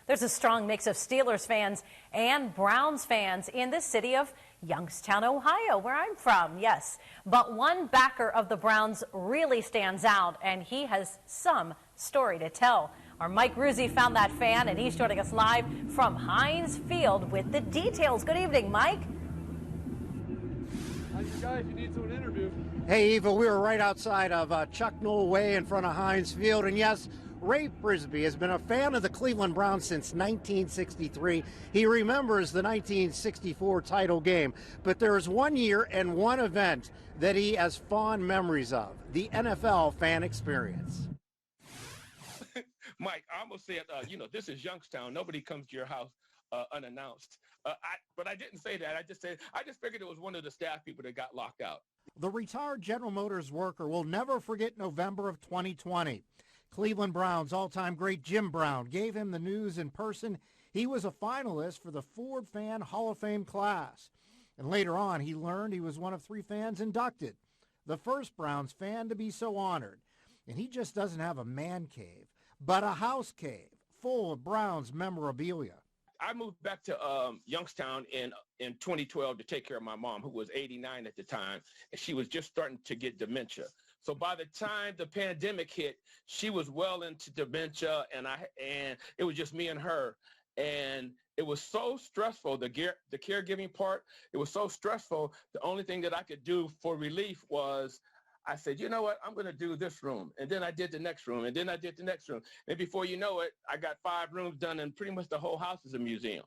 There's a strong mix of Steelers fans and Browns fans in the city of Youngstown, Ohio, where I'm from, yes. But one backer of the Browns really stands out, and he has some story to tell. Our Mike Ruzzi found that fan, and he's joining us live from Heinz Field with the details. Good evening, Mike. Hi, you guys. You need to an interview. Hey, Eva, we were right outside of Chuck Noll Way in front of Heinz Field, and yes, Ray Prisby has been a fan of the Cleveland Browns since 1963. He remembers the 1964 title game, but there is one year and one event that he has fond memories of, the NFL fan experience. Mike, I almost said, this is Youngstown. Nobody comes to your house unannounced. But I didn't say that. I just figured it was one of the staff people that got locked out. The retired General Motors worker will never forget November of 2020. Cleveland Browns all-time great Jim Brown gave him the news in person. He was a finalist for the Ford Fan Hall of Fame class. And later on, he learned he was one of 3 fans inducted, the first Browns fan to be so honored. And he just doesn't have a man cave, but a house cave full of Browns memorabilia. I moved back to Youngstown in 2012 to take care of my mom, who was 89 at the time, and she was just starting to get dementia. So by the time the pandemic hit, she was well into dementia, and it was just me and her. And it was so stressful, the caregiving part, it was so stressful. The only thing that I could do for relief was I said, you know what, I'm going to do this room. And then I did the next room, and then I did the next room. And before you know it, I got 5 rooms done, and pretty much the whole house is a museum.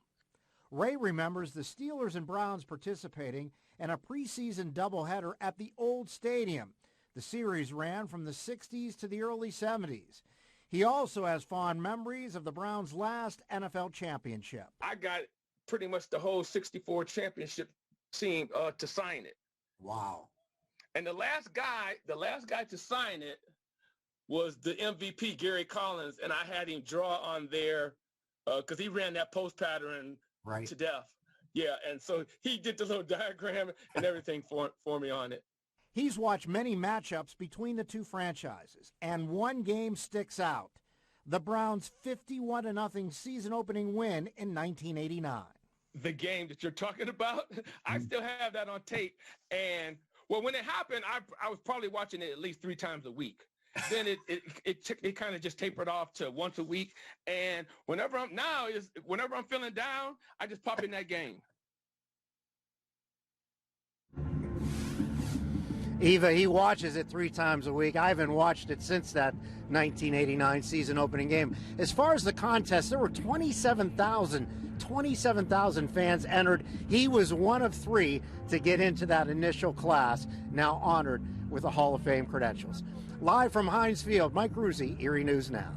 Ray remembers the Steelers and Browns participating in a preseason doubleheader at the old stadium. The series ran from the 60s to the early 70s. He also has fond memories of the Browns' last NFL championship. I got pretty much the whole 64 championship team to sign it. Wow. And the last guy to sign it was the MVP, Gary Collins, and I had him draw on there because he ran that post pattern to death. Yeah, and so he did the little diagram and everything for me on it. He's watched many matchups between the 2 franchises, and one game sticks out, the Browns' 51-0 season-opening win in 1989. The game that you're talking about, I still have that on tape, and well, when it happened, I was probably watching it at least 3 times a week. Then it kind of just tapered off to once a week. And whenever I'm feeling down, I just pop in that game. Eva, he watches it 3 times a week. I haven't watched it since that 1989 season opening game. As far as the contest, there were 27,000 fans entered. He was one of 3 to get into that initial class, now honored with the Hall of Fame credentials. Live from Heinz Field, Mike Ruzzi, Erie News Now.